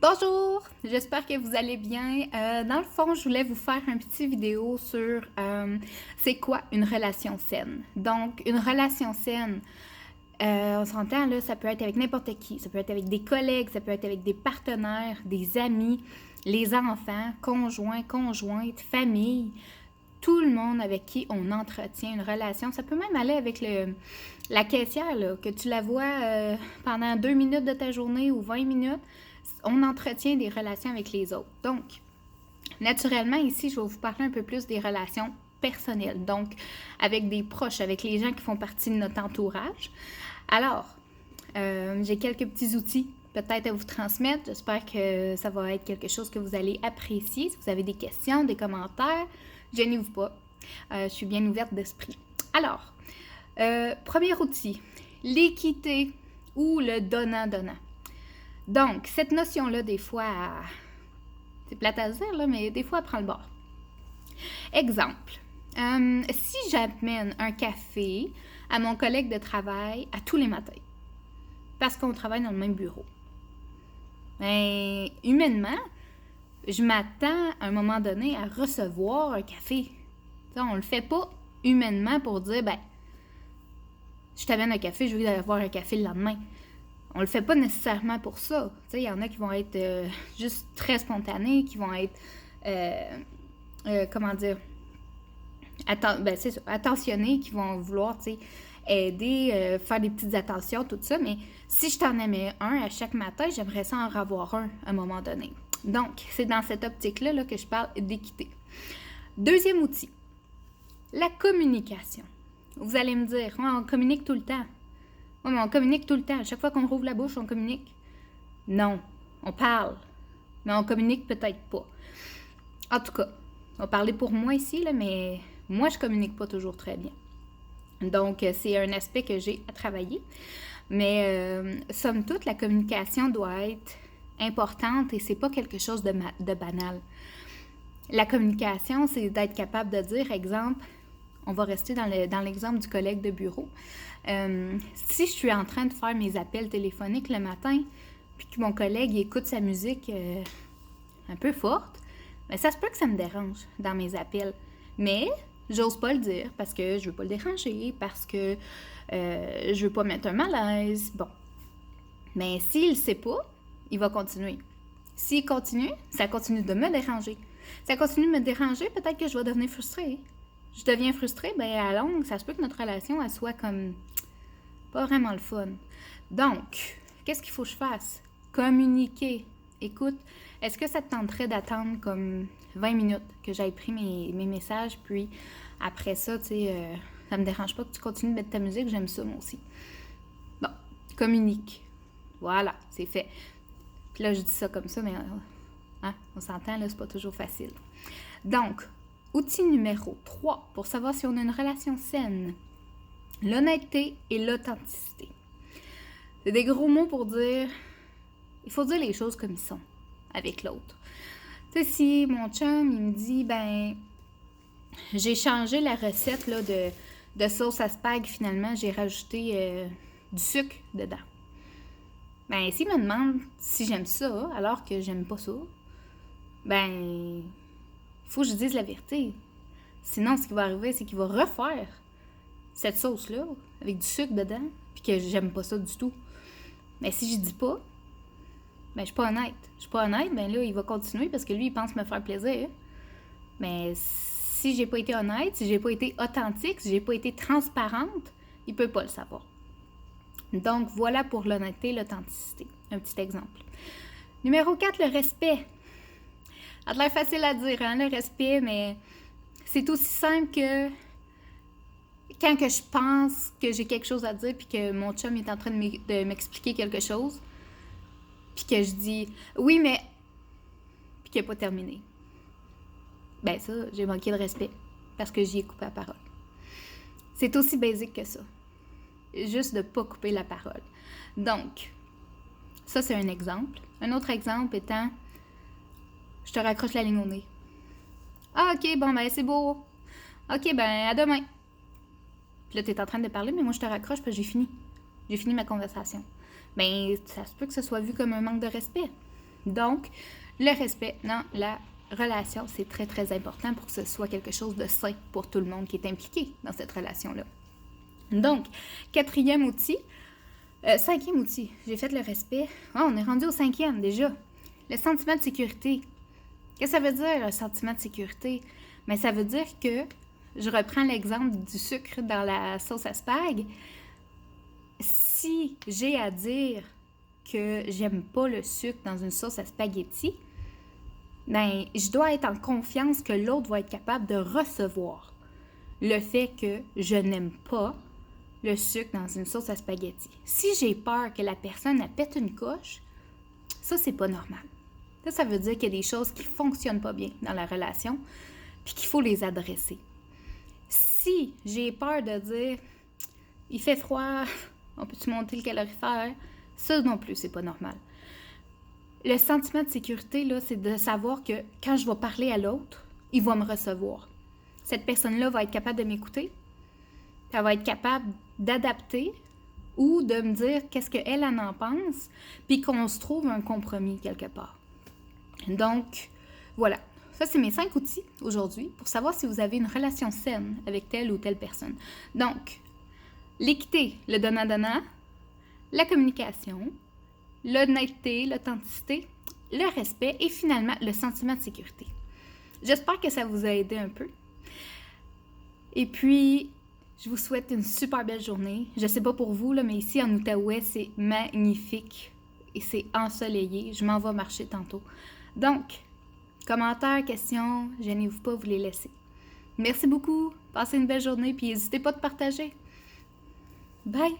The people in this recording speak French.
Bonjour, j'espère que vous allez bien. Dans le fond, je voulais vous faire un petit vidéo sur c'est quoi une relation saine. Donc, une relation saine, on s'entend là, ça peut être avec n'importe qui. Ça peut être avec des collègues, ça peut être avec des partenaires, des amis, les enfants, conjoints, conjointes, famille, tout le monde avec qui on entretient une relation. Ça peut même aller avec la caissière, là, que tu la vois pendant 2 minutes de ta journée ou 20 minutes. On entretient des relations avec les autres. Donc, naturellement, ici, je vais vous parler un peu plus des relations personnelles. Donc, avec des proches, avec les gens qui font partie de notre entourage. Alors, j'ai quelques petits outils peut-être à vous transmettre. J'espère que ça va être quelque chose que vous allez apprécier. Si vous avez des questions, des commentaires, gênez-vous pas. Je suis bien ouverte d'esprit. Alors, premier outil, l'équité ou le donnant-donnant. Donc, cette notion-là, des fois, c'est plate à dire, là, mais des fois, elle prend le bord. Exemple, si j'amène un café à mon collègue de travail à tous les matins, parce qu'on travaille dans le même bureau, bien, humainement, je m'attends à un moment donné à recevoir un café. T'sais, on le fait pas humainement pour dire, ben, je t'amène un café, je veux avoir un café le lendemain. On le fait pas nécessairement pour ça. Il y en a qui vont être juste très spontanés, qui vont être, comment dire, c'est ça, attentionnés, qui vont vouloir, aider, faire des petites attentions, tout ça. Mais si je t'en aimais un à chaque matin, j'aimerais ça en revoir un à un moment donné. Donc, c'est dans cette optique-là là, que je parle d'équité. Deuxième outil, la communication. Vous allez me dire, ouais, on communique tout le temps. Oui, mais on communique tout le temps. À chaque fois qu'on rouvre la bouche, on communique. Non, on parle, mais on communique peut-être pas. En tout cas, on va parler pour moi ici, là, mais moi, je communique pas toujours très bien. Donc, c'est un aspect que j'ai à travailler. Mais, somme toute, la communication doit être importante et c'est pas quelque chose de banal. La communication, c'est d'être capable de dire, exemple, on va rester dans l'exemple du collègue de bureau. Si je suis en train de faire mes appels téléphoniques le matin, puis que mon collègue écoute sa musique un peu forte, bien, ça se peut que ça me dérange dans mes appels. Mais j'ose pas le dire parce que je veux pas le déranger, parce que je veux pas mettre un malaise. Bon. Mais s'il le sait pas, il va continuer. S'il continue, ça continue de me déranger. Ça continue de me déranger, peut-être que je vais devenir frustrée. Je deviens frustrée, ben à longue, ça se peut que notre relation, elle soit comme pas vraiment le fun. Donc, qu'est-ce qu'il faut que je fasse? Communiquer. Écoute, est-ce que ça te tenterait d'attendre comme 20 minutes que j'aille pris mes messages, puis après ça, tu sais, ça me dérange pas que tu continues de mettre ta musique, j'aime ça moi aussi. Bon, communique. Voilà, c'est fait. Puis là, je dis ça comme ça, mais on s'entend, là, c'est pas toujours facile. Donc, outil numéro 3 pour savoir si on a une relation saine, l'honnêteté et l'authenticité. C'est des gros mots pour dire, il faut dire les choses comme ils sont avec l'autre. Tu sais, si mon chum, il me dit, ben, j'ai changé la recette là, de sauce à spag, finalement, j'ai rajouté du sucre dedans. Ben, s'il me demande si j'aime ça, alors que j'aime pas ça, ben, il faut que je dise la vérité. Sinon, ce qui va arriver, c'est qu'il va refaire cette sauce-là avec du sucre dedans, puis que j'aime pas ça du tout. Mais si je dis pas, ben, je suis pas honnête. Je suis pas honnête, ben là, il va continuer parce que lui, il pense me faire plaisir. Mais si j'ai pas été honnête, si j'ai pas été authentique, si j'ai pas été transparente, il peut pas le savoir. Donc, voilà pour l'honnêteté et l'authenticité. Un petit exemple. Numéro 4, le respect. Ça a l'air facile à dire, hein, le respect, mais c'est aussi simple que quand que je pense que j'ai quelque chose à dire puis que mon chum est en train de m'expliquer quelque chose, puis que je dis « oui, mais… » puis qu'il n'a pas terminé. Ben ça, j'ai manqué de respect parce que j'y ai coupé la parole. C'est aussi basique que ça. Juste de ne pas couper la parole. Donc, ça, c'est un exemple. Un autre exemple étant « je te raccroche la ligne au nez. » Ah, OK, bon, ben c'est beau. OK, ben à demain. Puis là, t'es en train de parler, mais moi, je te raccroche parce que j'ai fini. J'ai fini ma conversation. Ben, ça se peut que ce soit vu comme un manque de respect. Donc, le respect dans la relation, c'est très, très important pour que ce soit quelque chose de sain pour tout le monde qui est impliqué dans cette relation-là. Donc, cinquième outil, j'ai fait le respect. On est rendu au 5e déjà. Le sentiment de sécurité. Qu'est-ce que ça veut dire, un sentiment de sécurité? Bien, ça veut dire que, je reprends l'exemple du sucre dans la sauce à spag. Si j'ai à dire que j'aime pas le sucre dans une sauce à spaghetti, ben, je dois être en confiance que l'autre va être capable de recevoir le fait que je n'aime pas le sucre dans une sauce à spaghetti. Si j'ai peur que la personne elle pète une coche, ça, c'est pas normal. Ça veut dire qu'il y a des choses qui fonctionnent pas bien dans la relation, puis qu'il faut les adresser. Si j'ai peur de dire « il fait froid, on peut-tu monter le calorifère? » Ça non plus, c'est pas normal. Le sentiment de sécurité, là, c'est de savoir que quand je vais parler à l'autre, il va me recevoir. Cette personne-là va être capable de m'écouter, elle va être capable d'adapter ou de me dire qu'est-ce qu'elle en pense, puis qu'on se trouve un compromis quelque part. Donc, voilà. Ça, c'est mes 5 outils aujourd'hui pour savoir si vous avez une relation saine avec telle ou telle personne. Donc, l'équité, le donnant-donnant, la communication, l'honnêteté, l'authenticité, le respect et finalement le sentiment de sécurité. J'espère que ça vous a aidé un peu. Et puis, je vous souhaite une super belle journée. Je sais pas pour vous, là, mais ici en Outaouais, c'est magnifique et c'est ensoleillé. Je m'en vais marcher tantôt. Donc, commentaires, questions, gênez-vous pas, vous les laissez. Merci beaucoup. Passez une belle journée puis n'hésitez pas de partager. Bye!